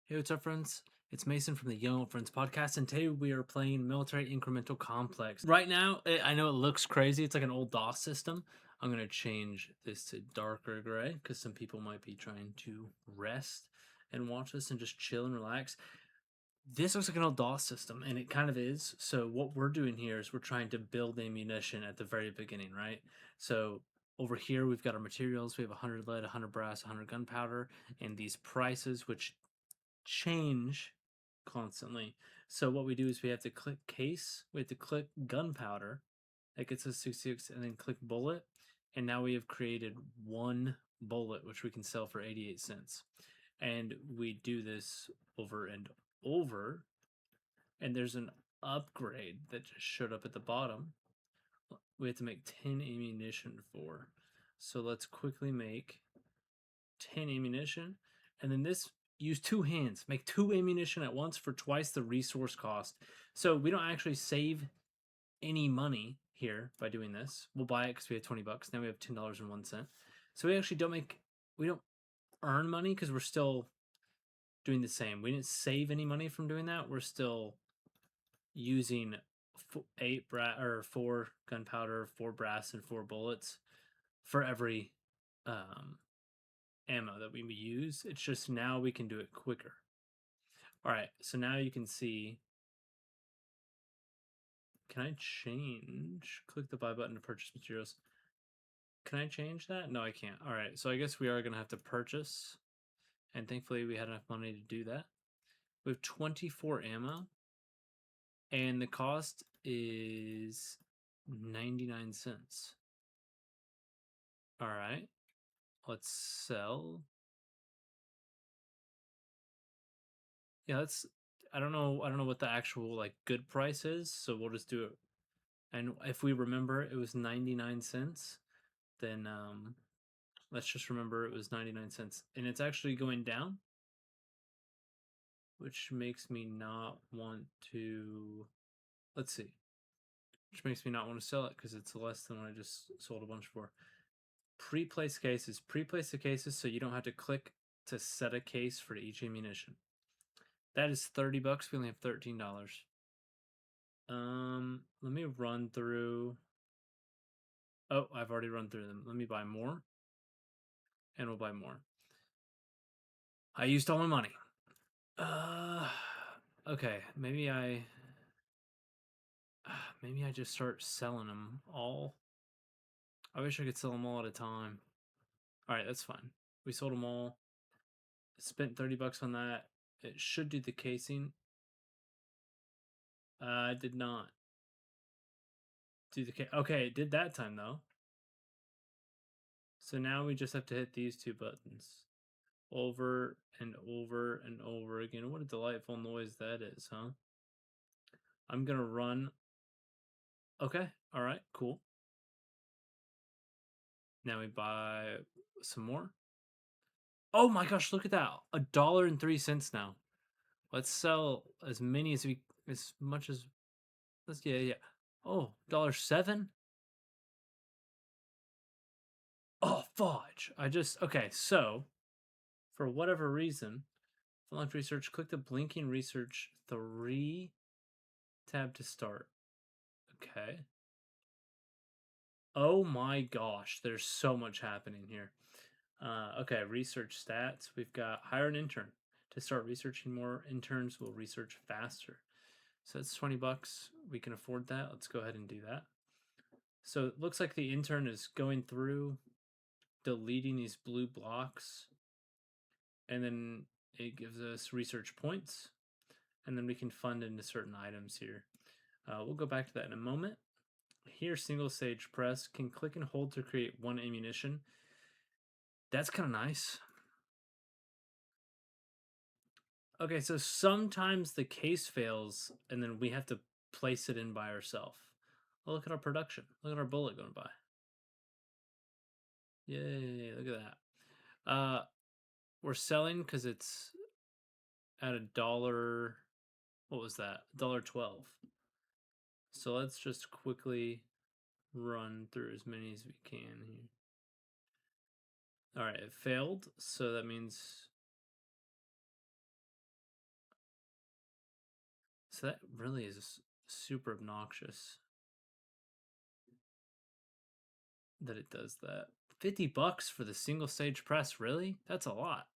Hey, what's up, friends? It's Mason from the Young Old Friends podcast, and today we are playing Military Incremental Complex. Right now, I know it looks crazy. It's like an old DOS system. I'm going to change this to darker gray because some people might be trying to rest and watch this and just chill and relax. This looks like an old DOS system, and it kind of is. So what we're doing here is we're trying to build ammunition at the very beginning, right? So over here, we've got our materials. We have 100 lead, 100 brass, 100 gunpowder, and these prices, which change constantly. So what we do is we have to click case, we have to click gunpowder, that gets us 66, and then click bullet. And now we have created one bullet, which we can sell for 88 cents. And we do this over and over. And there's an upgrade that just showed up at the bottom. We have to make 10 ammunition for. So let's quickly make 10 ammunition. And then this, use two hands. Make 2 ammunition at once for twice the resource cost. So we don't actually save any money here by doing this. We'll buy it because we have 20 bucks. Now we have $10.01. So we actually we don't earn money because we're still doing the same. We didn't save any money from doing that. We're still using 4 gunpowder, 4 brass, and 4 bullets for every um, ammo that we use. It's just now we can do it quicker. All right, so now you can see. Can I change? Click the buy button to purchase materials. Can I change that? No, I can't. All right, so I guess we are going to have to purchase. And thankfully, we had enough money to do that. We have 24 ammo. And the cost is 99 cents. All right, let's sell. Yeah, let's. I don't know. I don't know what the actual like good price is, so we'll just do it. And if we remember, it was 99 cents. Then let's just remember it was 99 cents, and it's actually going down, which makes me not want to. Let's see. Which makes me not want to sell it because it's less than what I just sold a bunch for. Pre-place cases. Pre-place the cases so you don't have to click to set a case for each ammunition. That is 30 bucks. We only have $13. Let me run through. Oh, I've already run through them. Let me buy more, and we'll buy more. I used all my money. Uh, okay. Maybe I just start selling them all. I wish I could sell them all at a time. All right, that's fine. We sold them all. Spent 30 bucks on that. It should do the casing. I did not do the case. Okay, it did that time though. So now we just have to hit these two buttons over and over and over again. What a delightful noise that is, huh? I'm gonna run. Okay, all right, cool. Now we buy some more. Oh my gosh, look at that. $1.03 now. Let's sell as many as much as let's yeah. Oh, $1.07? Oh fudge. Okay, so for whatever reason, for research, click the blinking research 3 tab to start. Okay. Oh my gosh, there's so much happening here. Okay, research stats. We've got hire an intern. To start researching more interns will research faster. So it's 20 bucks. We can afford that. Let's go ahead and do that. So it looks like the intern is going through deleting these blue blocks, and then it gives us research points, and then we can fund into certain items here. We'll go back to that in a moment. Here, single stage press can click and hold to create 1 ammunition. That's kind of nice. Okay, so sometimes the case fails, and then we have to place it in by ourselves. Oh, look at our production. Look at our bullet going by. Yay, look at that. We're selling because it's at a dollar. What was that? $1.12. So let's just quickly run through as many as we can here. All right, it failed, so that means So that really is super obnoxious that it does that. $50 for the single stage press, really? That's a lot.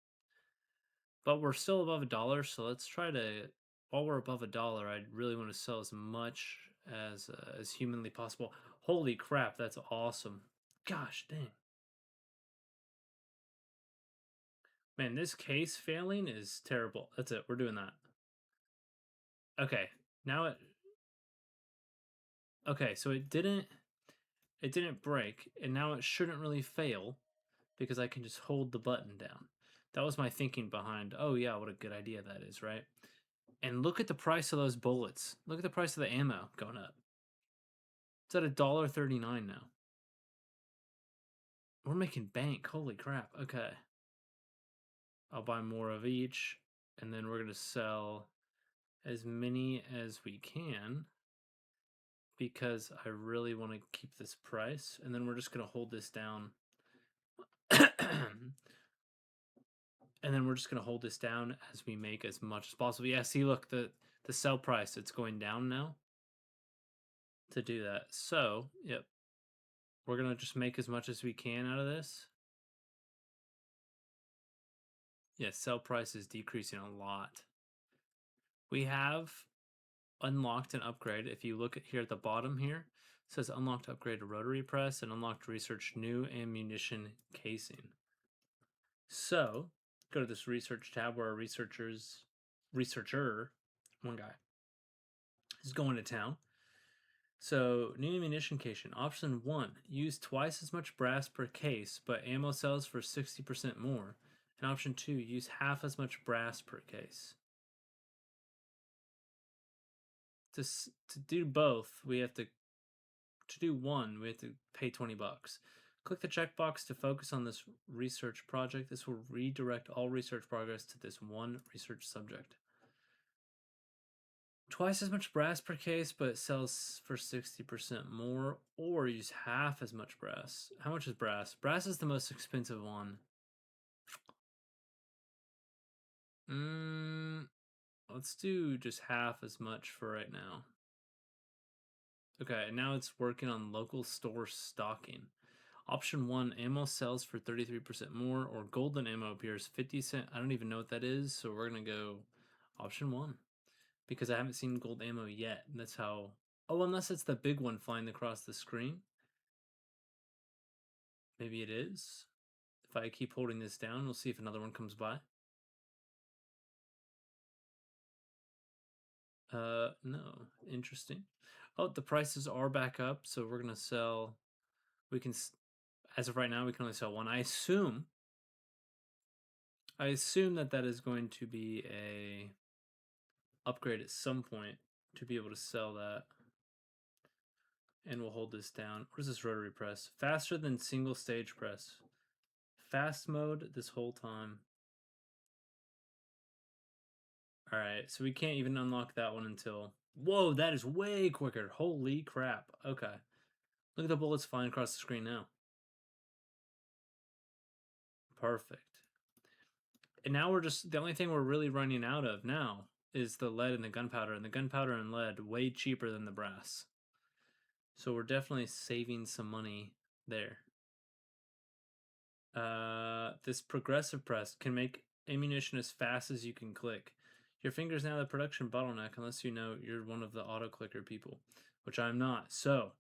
But we're still above $1, so let's try to. While we're above $1, I really want to sell as much as humanly possible. Holy crap, that's awesome! Gosh dang, man, this case failing is terrible. That's it. We're doing that. Okay, now it. Okay, so it didn't break, and now it shouldn't really fail because I can just hold the button down. That was my thinking behind, oh yeah, what a good idea that is, right? And look at the price of those bullets. Look at the price of the ammo going up. It's at $1.39 now. We're making bank. Holy crap. Okay. I'll buy more of each, and then we're going to sell as many as we can because I really want to keep this price, and then we're just going to hold this down. And then we're just going to hold this down as we make as much as possible. Yeah, see, look, the sell price, it's going down now to do that. So, yep, we're going to just make as much as we can out of this. Yeah, sell price is decreasing a lot. We have unlocked an upgrade. If you look at here at the bottom here, it says unlocked upgrade to rotary press and unlocked research new ammunition casing. So go to this research tab where our researcher, one guy, is going to town. So new ammunition casing. Option 1, use twice as much brass per case, but ammo sells for 60% more. And option 2, use half as much brass per case. To do both, we have to do one, we have to pay $20. Click the checkbox to focus on this research project. This will redirect all research progress to this one research subject. Twice as much brass per case, but it sells for 60% more, or use half as much brass. How much is brass? Brass is the most expensive one. Let's do just half as much for right now. Okay, and now it's working on local store stocking. Option 1, ammo sells for 33% more, or golden ammo appears 50 cent. I don't even know what that is, so we're going to go option 1 because I haven't seen gold ammo yet. And that's how. Oh, unless it's the big one flying across the screen. Maybe it is. If I keep holding this down, we'll see if another one comes by. No. Interesting. Oh, the prices are back up, so we're going to sell. We can, as of right now, we can only sell one. I assume that is going to be a upgrade at some point to be able to sell that. And we'll hold this down. What is this rotary press? Faster than single stage press. Fast mode this whole time. All right, so we can't even unlock that one until. Whoa, that is way quicker. Holy crap. Okay. Look at the bullets flying across the screen now. Perfect. And now we're just. The only thing we're really running out of now is the lead and the gunpowder. And the gunpowder and lead way cheaper than the brass. So we're definitely saving some money there. This progressive press can make ammunition as fast as you can click. Your finger's now the production bottleneck unless you know you're one of the auto clicker people, which I'm not. So,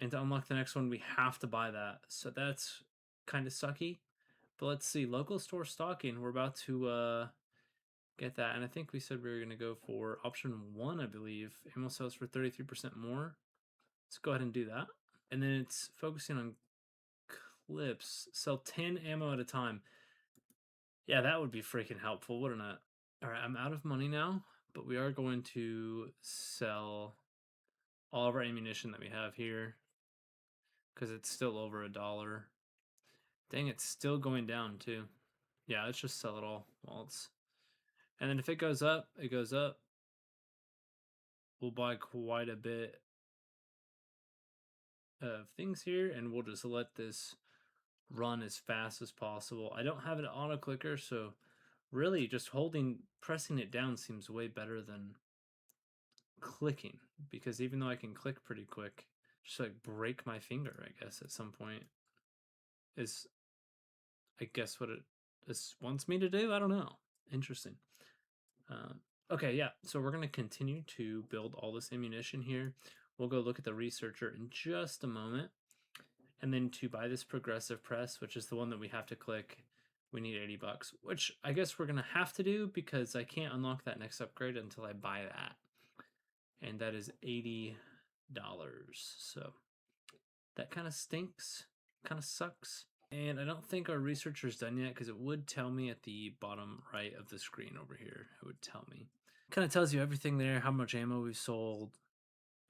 and to unlock the next one, we have to buy that. So that's kind of sucky. But let's see, local store stocking. We're about to get that, and I think we said we were gonna go for option 1, I believe. Ammo sells for 33% more. Let's go ahead and do that. And then it's focusing on clips. Sell 10 ammo at a time. Yeah, that would be freaking helpful, wouldn't it? All right, I'm out of money now, but we are going to sell all of our ammunition that we have here because it's still over $1. Dang, it's still going down too. Yeah, let's just sell it all while it's. And then if it goes up, it goes up. We'll buy quite a bit of things here, and we'll just let this run as fast as possible. I don't have an auto clicker, so Really, just pressing it down seems way better than clicking, because even though I can click pretty quick, just like break my finger, I guess, at some point is, I guess, what this wants me to do. I don't know. Interesting. Okay, yeah. So we're gonna continue to build all this ammunition here. We'll go look at the researcher in just a moment. And then to buy this progressive press, which is the one that we have to click, we need 80 bucks, which I guess we're gonna have to do because I can't unlock that next upgrade until I buy that. And that is $80. So that kind of stinks, kind of sucks. And I don't think our researcher's done yet because it would tell me at the bottom right of the screen over here. It would tell me. Kind of tells you everything there, how much ammo we've sold,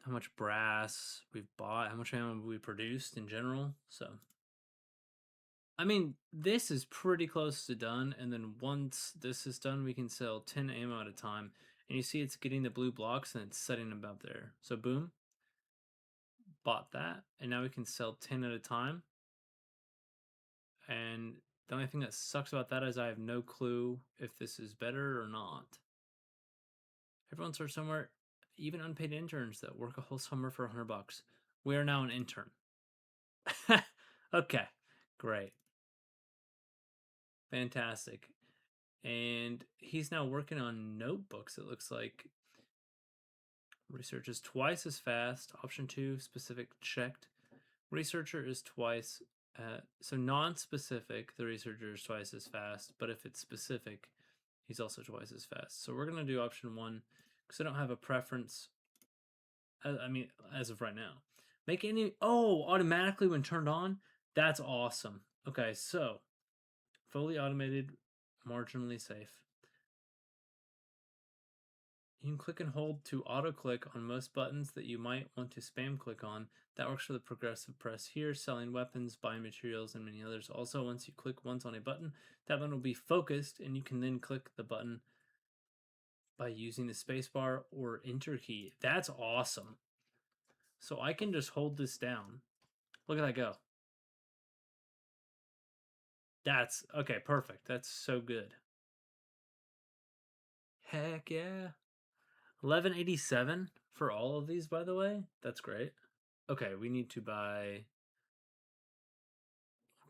how much brass we've bought, how much ammo we produced in general. So, I mean, this is pretty close to done. And then once this is done, we can sell 10 ammo at a time. And you see it's getting the blue blocks and it's setting them up there. So boom, bought that. And now we can sell 10 at a time. And the only thing that sucks about that is I have no clue if this is better or not. Everyone starts somewhere, even unpaid interns that work a whole summer for $100. We are now an intern. Okay, great. Fantastic. And he's now working on notebooks, it looks like. Research is twice as fast. Option 2, specific checked. Researcher is twice. So non-specific, the researcher is twice as fast. But if it's specific, he's also twice as fast. So we're going to do option 1 because I don't have a preference. I mean, as of right now. Make any... Oh, automatically when turned on? That's awesome. Okay, so fully automated, marginally safe. You can click and hold to auto-click on most buttons that you might want to spam click on. That works for the progressive press here, selling weapons, buying materials, and many others. Also, once you click once on a button, that button will be focused, and you can then click the button by using the spacebar or enter key. That's awesome. So I can just hold this down. Look at that go. That's, okay, perfect. That's so good. Heck yeah. 1187 for all of these, by the way. That's great. Okay, we need to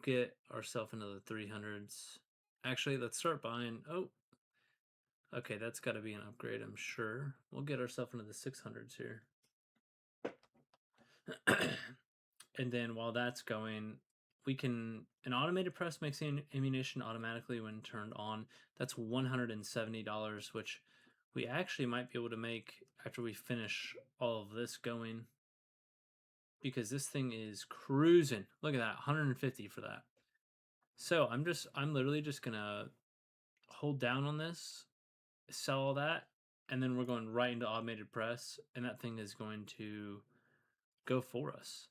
get ourselves into the 300s. Actually, let's start buying. Oh, okay, that's got to be an upgrade, I'm sure. We'll get ourselves into the 600s here. And then while that's going, we can, an automated press makes ammunition automatically when turned on. That's $170, which we actually might be able to make after we finish all of this going, because this thing is cruising. Look at that, 150 for that. So I'm literally just gonna hold down on this, sell all that, and then we're going right into automated press, and that thing is going to go for us.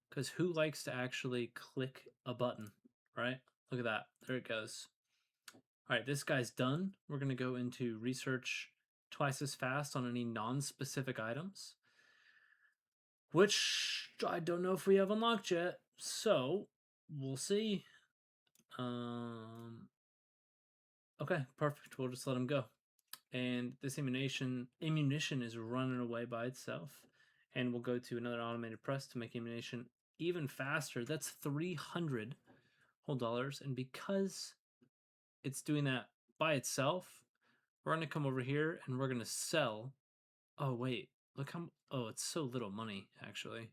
Because who likes to actually click a button, right? Look at that. There it goes. All right, this guy's done. We're going to go into research twice as fast on any non-specific items, which I don't know if we have unlocked yet. So we'll see. Okay, perfect. We'll just let him go. And this ammunition is running away by itself. And we'll go to another automated press to make ammunition even faster. That's 300 whole dollars. And because it's doing that by itself, we're going to come over here and we're going to sell. Oh, wait. Look how... Oh, it's so little money, actually.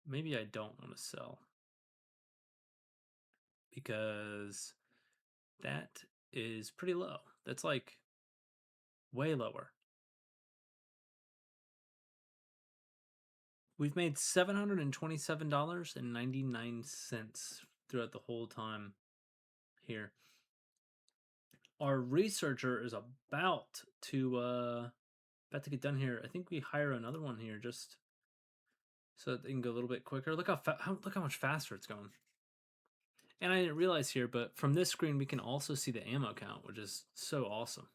Maybe I don't want to sell. Because that is pretty low. That's like way lower. We've made $727.99 throughout the whole time here. Our researcher is about to get done here. I think we hire another one here just so that they can go a little bit quicker. Look look how much faster it's going. And I didn't realize here, but from this screen we can also see the ammo count, which is so awesome.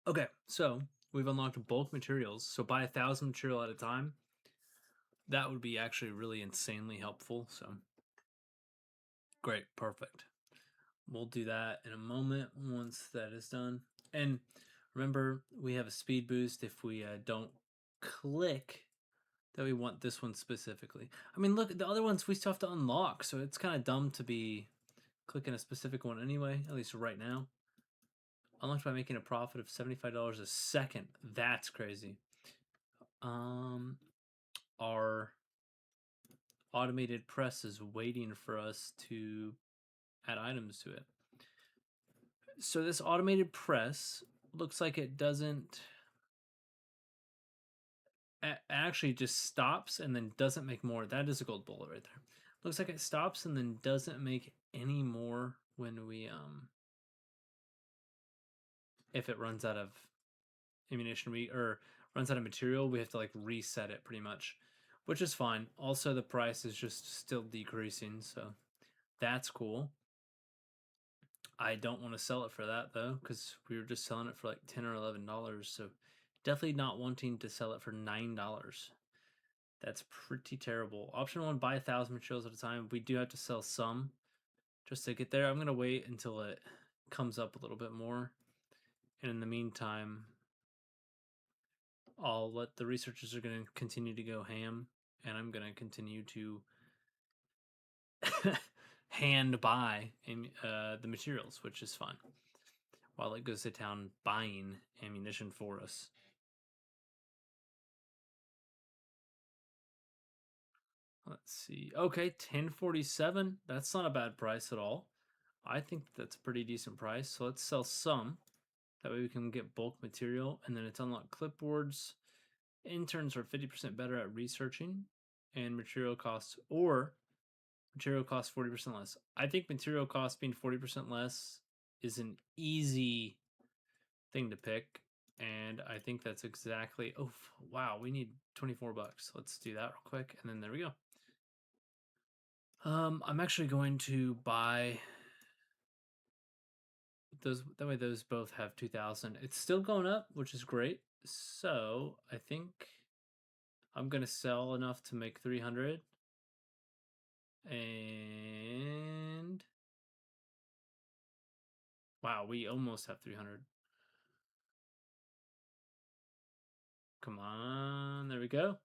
Okay, so we've unlocked bulk materials. So buy 1,000 material at a time. That would be actually really insanely helpful. So great, perfect. We'll do that in a moment once that is done. And remember, we have a speed boost if we don't click that we want this one specifically. I mean, look, the other ones we still have to unlock, so it's kind of dumb to be clicking a specific one anyway, at least right now. Unlocked by making a profit of $75 a second. That's crazy. Our automated press is waiting for us to add items to it. So this automated press looks like it doesn't actually just stops and then doesn't make more. That is a gold bullet right there. Looks like it stops and then doesn't make any more when we if it runs out of ammunition or runs out of material, we have to like reset it pretty much, which is fine. Also, the price is just still decreasing, so that's cool. I don't want to sell it for that though, because we were just selling it for like $10 or $11. So definitely not wanting to sell it for $9. That's pretty terrible. Option 1, buy 1,000 materials at a time. We do have to sell some just to get there. I'm going to wait until it comes up a little bit more. And in the meantime, I'll let the researchers are going to continue to go ham. And I'm going to continue to hand buy the materials, which is fun, while it goes to town buying ammunition for us. Let's see. Okay, 1047. That's not a bad price at all. I think that's a pretty decent price. So let's sell some. That way we can get bulk material. And then it's unlocked clipboards. Interns are 50% better at researching. And material costs, or material costs 40% less. I think material costs being 40% less is an easy thing to pick. And I think that's exactly, oh, wow, we need 24 bucks. Let's do that real quick. And then there we go. I'm actually going to buy those. That way those both have 2,000. It's still going up, which is great. So I think I'm going to sell enough to make 300. And wow, we almost have 300. Come on, there we go.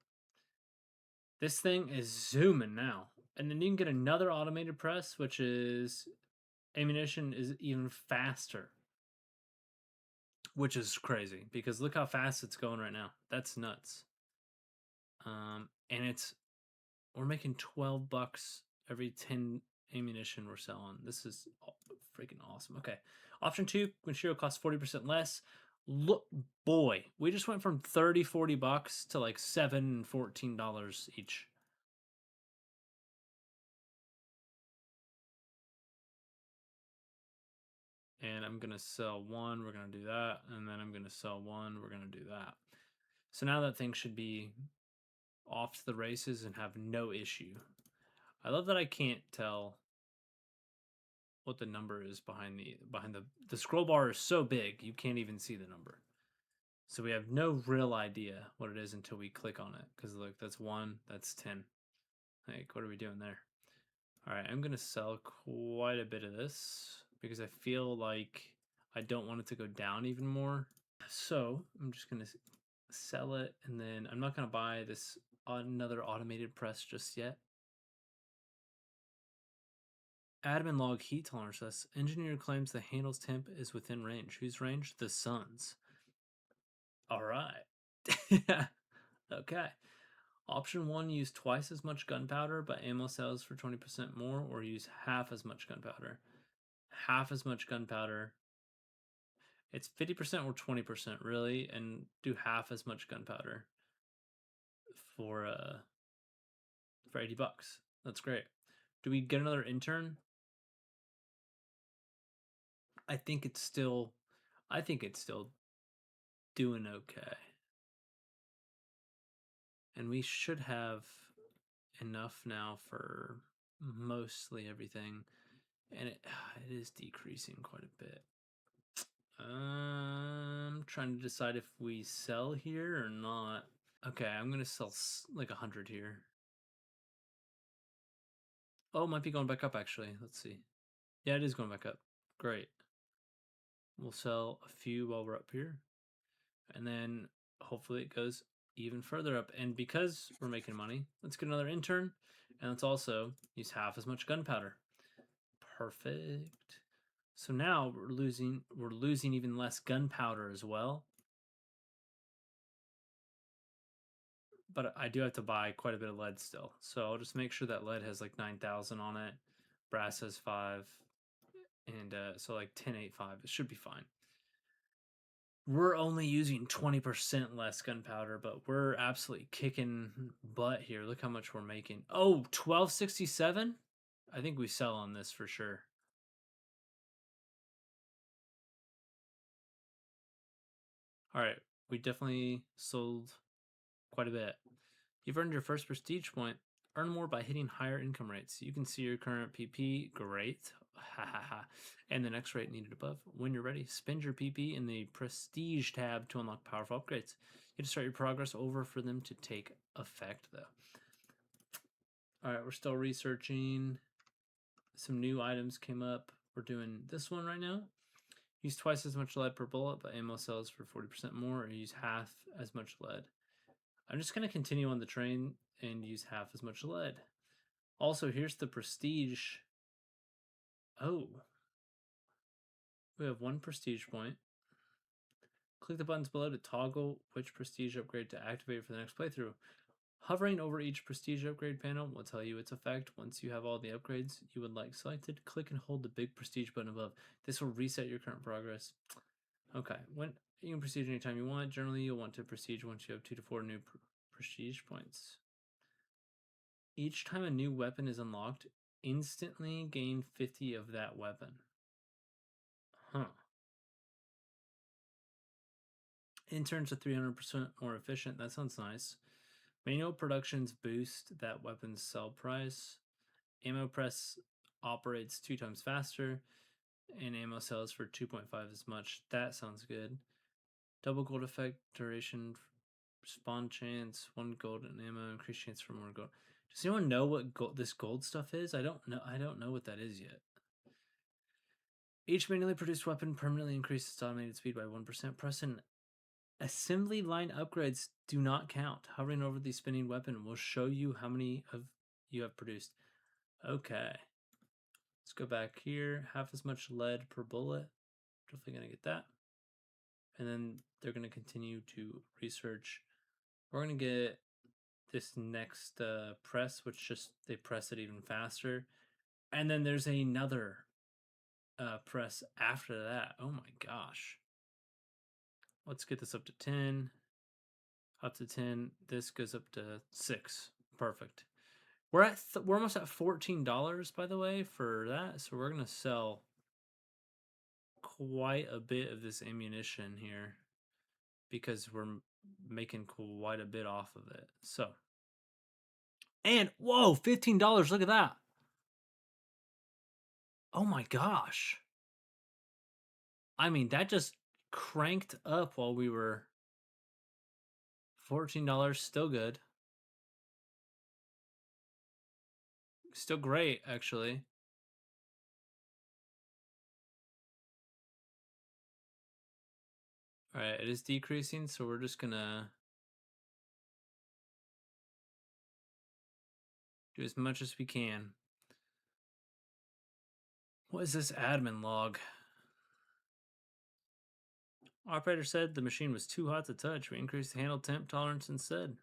This thing is zooming now. And then you can get another automated press, which is ammunition is even faster, which is crazy because look how fast it's going right now. That's nuts. And we're making 12 bucks every 10 ammunition we're selling. This is freaking awesome. Okay, option 2, material costs 40% less. Look, boy, we just went from 30-40 bucks to like $7 $14 each. And I'm gonna sell one, we're gonna do that, and then I'm gonna sell one, we're gonna do that. So now that thing should be off to the races and have no issue. I love that I can't tell what the number is behind the scroll bar is so big you can't even see the number. So we have no real idea what it is until we click on it. Because look, that's 1, that's 10. Like, what are we doing there? All right, I'm gonna sell quite a bit of this because I feel like I don't want it to go down even more. So I'm just gonna sell it, and then I'm not gonna buy this another automated press just yet. Admin log heat tolerance says engineer claims the handle's temp is within range. Whose range? The sun's. All right. Okay. Option 1, use twice as much gunpowder, but ammo sells for 20% more, or use half as much gunpowder. Half as much gunpowder. It's 50% or 20%, really, and do half as much gunpowder for 80 bucks. That's great. Do we get another intern? I think it's still doing okay. And we should have enough now for mostly everything. And it is decreasing quite a bit. I'm trying to decide if we sell here or not. Okay, I'm gonna sell like 100 here. Oh, it might be going back up actually. Let's see. Yeah, it is going back up. Great. We'll sell a few while we're up here. And then hopefully it goes even further up. And because we're making money, let's get another intern. And let's also use half as much gunpowder. Perfect. So now we're losing even less gunpowder as well. But I do have to buy quite a bit of lead still. So I'll just make sure that lead has like 9,000 on it. Brass has 5. And so like 1085. It should be fine. We're only using 20% less gunpowder, but we're absolutely kicking butt here. Look how much we're making. Oh, 1267? I think we sell on this for sure. All right, we definitely sold quite a bit. You've earned your first prestige point. Earn more by hitting higher income rates. You can see your current PP. Great. Ha ha ha. And the next rate needed above. When you're ready, spend your PP in the Prestige tab to unlock powerful upgrades. You have to start your progress over for them to take effect, though. All right, we're still researching. Some new items came up. We're doing this one right now. Use twice as much lead per bullet, but ammo sells for 40% more, or use half as much lead. I'm just going to continue on the train and use half as much lead. Also, here's the prestige. Oh. We have 1 prestige point. Click the buttons below to toggle which prestige upgrade to activate for the next playthrough. Hovering over each prestige upgrade panel will tell you its effect. Once you have all the upgrades you would like selected, click and hold the big prestige button above. This will reset your current progress. Okay, you can prestige anytime you want. Generally, you'll want to prestige once you have 2 to 4 new prestige points. Each time a new weapon is unlocked, instantly gain 50 of that weapon. Huh. Interns are 300% more efficient. That sounds nice. Manual productions boost that weapon's sell price. Ammo press operates 2 times faster, and ammo sells for 2.5 as much. That sounds good. Double gold effect, duration, spawn chance, 1 gold and ammo, increased chance for more gold. Does anyone know what this gold stuff is? I don't know what that is yet. Each manually produced weapon permanently increases its automated speed by 1%. Press an assembly line upgrades do not count. Hovering over the spinning weapon will show you how many of you have produced. Okay. Let's go back here. Half as much lead per bullet. Definitely going to get that. And then they're going to continue to research. We're going to get this next press, which just they press it even faster. And then there's another press after that. Oh my gosh. Let's get this up to 10. Up to 10. This goes up to 6. Perfect. We're almost at $14, by the way, for that. So we're gonna sell quite a bit of this ammunition here because we're making quite a bit off of it. So, and whoa, $15! Look at that. Oh my gosh. I mean, that just cranked up while we were $14. Still good. Still great, actually. All right, it is decreasing, so we're just gonna do as much as we can. What is this admin log? Operator said the machine was too hot to touch. We increased the handle temp tolerance instead.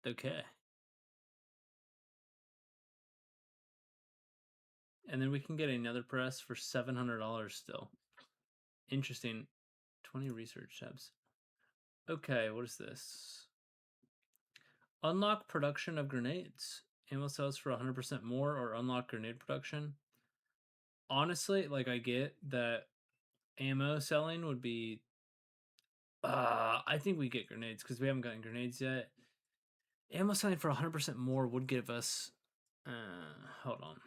Okay. And then we can get another press for $700 still. Interesting. 20 research tabs. Okay, what is this? Unlock production of grenades. Ammo sells for 100% more, or unlock grenade production. Honestly, like, I get that ammo selling would be... I think we get grenades because we haven't gotten grenades yet. Ammo selling for 100% more would give us... hold on.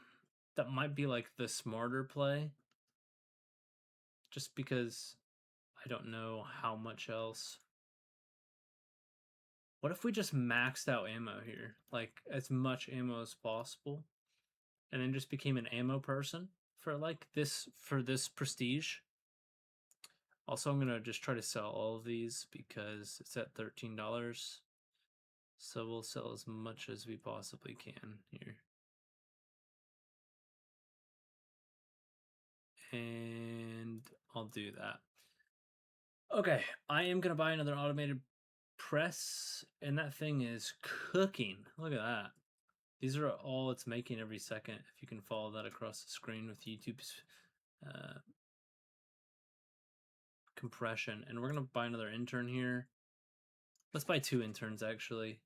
That might be like the smarter play. Just because I don't know how much else. What if we just maxed out ammo here? Like, as much ammo as possible? and then just became an ammo person for like this, for this prestige. Also, I'm gonna just try to sell all of these because it's at $13. So we'll sell as much as we possibly can here. And I'll do that. Okay, I am gonna buy another automated press, and that thing is cooking. Look at that. These are all it's making every second. If you can follow that across the screen with YouTube's compression. And we're gonna buy another intern here. Let's buy 2 interns actually,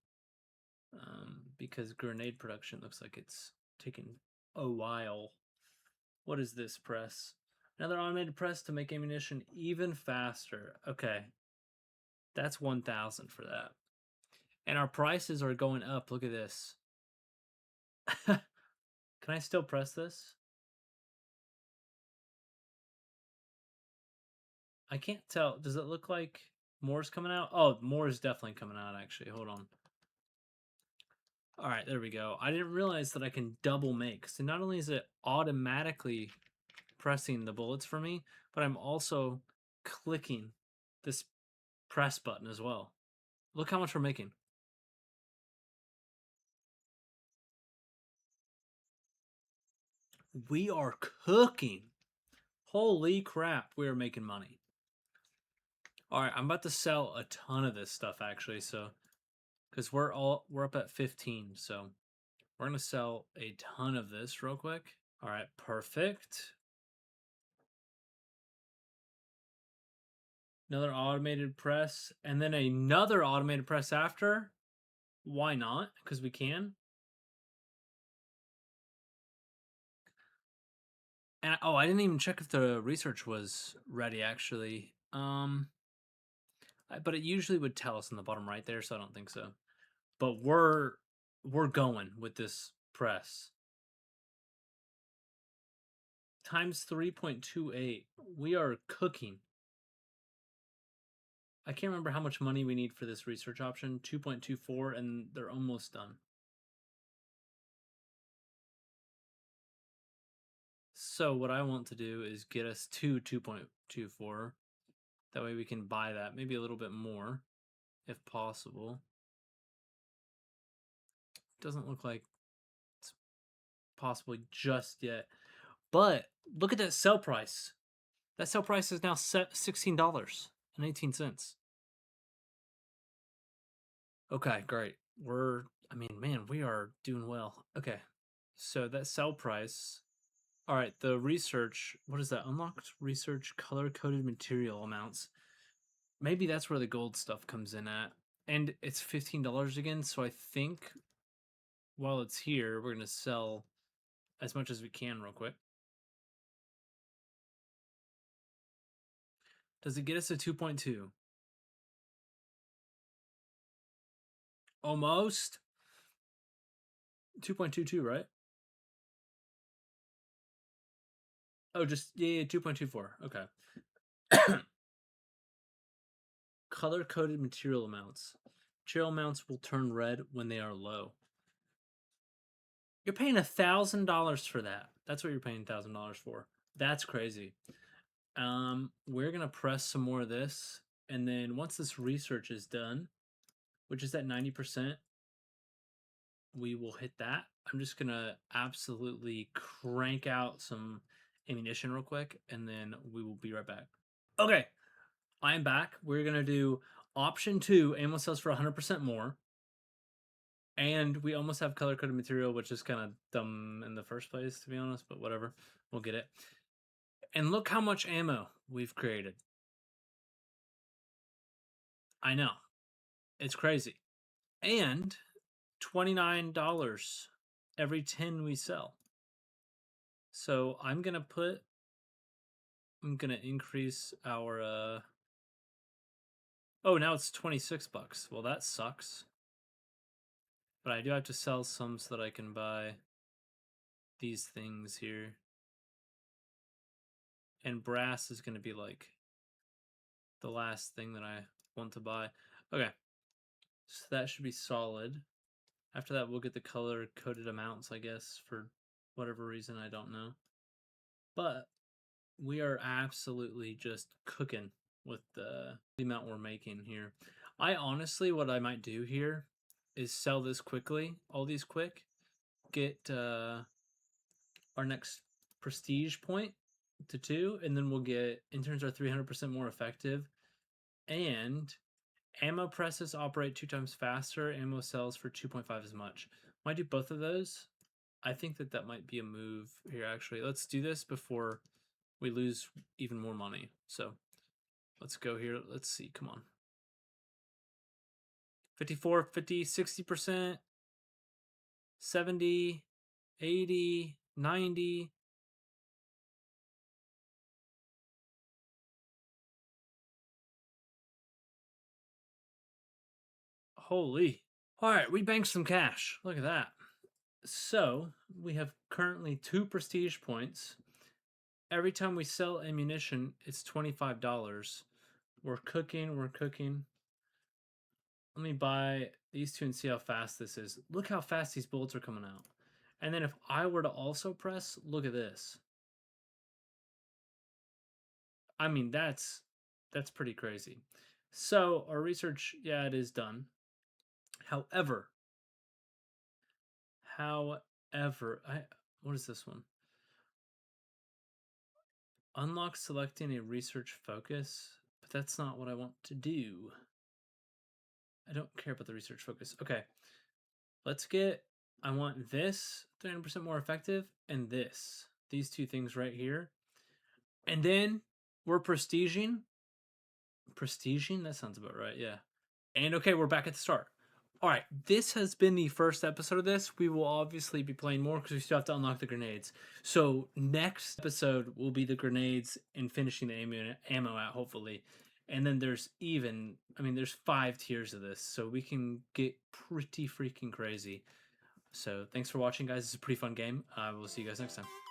because grenade production looks like it's taking a while. What is this press? Another automated press to make ammunition even faster. Okay, that's 1,000 for that. And our prices are going up. Look at this. Can I still press this? I can't tell. Does it look like more's coming out? Oh, more is definitely coming out, actually. Hold on. All right, there we go. I didn't realize that I can double make. So not only is it automatically pressing the bullets for me, but I'm also clicking this press button as well. Look how much we're making. We are cooking. Holy crap, we are making money. All right, I'm about to sell a ton of this stuff actually, so because we're up at 15, so we're gonna sell a ton of this real quick. All right, perfect. Another automated press, and then another automated press after. Why not? Because we can. And oh, I didn't even check if the research was ready actually. But it usually would tell us in the bottom right there, so I don't think so. But we're going with this press. Times 3.28. We are cooking. I can't remember how much money we need for this research option. 2.24, and they're almost done. So what I want to do is get us to 2.24. That way we can buy that, maybe a little bit more, if possible. Doesn't look like it's possible just yet. But look at that sell price. That sell price is now set $16.18. Okay, great. I mean, man, we are doing well. Okay, so that sell price. All right, the research, what is that? Unlocked research color-coded material amounts. Maybe that's where the gold stuff comes in at. And it's $15 again, so I think while it's here, we're going to sell as much as we can real quick. Does it get us a 2.2? Almost. 2.22, right? Oh, just, yeah, 2.24. Okay. Color-coded material amounts. Material amounts will turn red when they are low. You're paying $1,000 for that. That's what you're paying $1,000 for. That's crazy. We're gonna press some more of this, and then once this research is done, which is at 90%, we will hit that. I'm just gonna absolutely crank out some ammunition real quick, and then we will be right back. Okay, I am back. We're gonna do option 2, ammo sells for 100% more. And we almost have color-coded material, which is kind of dumb in the first place, to be honest, but whatever. We'll get it. And look how much ammo we've created. I know. It's crazy. And $29 every 10 we sell. So I'm going to increase our, oh, now it's 26 bucks. Well, that sucks. But I do have to sell some so that I can buy these things here. And brass is going to be like the last thing that I want to buy. Okay, so that should be solid. After that, we'll get the color-coded amounts, I guess, for whatever reason, I don't know. But we are absolutely just cooking with the amount we're making here. I honestly, what I might do here is sell this quickly, all these quick, get our next prestige point to 2, and then we'll get interns are 300% more effective, and ammo presses operate 2 times faster, ammo sells for 2.5 as much. Might do both of those. I think that that might be a move here, actually. Let's do this before we lose even more money. So let's go here. Let's see. Come on. 54, 50, 60%, 70, 80, 90. Holy. All right, we banked some cash. Look at that. So we have currently 2 prestige points. Every time we sell ammunition, it's $25. We're cooking, we're cooking. Let me buy these 2 and see how fast this is. Look how fast these bullets are coming out. And then if I were to also press, look at this. I mean, that's pretty crazy. So our research, yeah, it is done. However, what is this one? Unlock selecting a research focus, but that's not what I want to do. I don't care about the research focus. Okay, let's get, I want this 300% more effective and this. These 2 things right here. And then we're prestiging. Prestiging? That sounds about right, yeah. And okay, we're back at the start. All right, this has been the first episode of this. We will obviously be playing more because we still have to unlock the grenades. So next episode will be the grenades and finishing the ammo out, hopefully. And then there's there's 5 tiers of this, so we can get pretty freaking crazy. So thanks for watching, guys. It's a pretty fun game. We'll see you guys next time.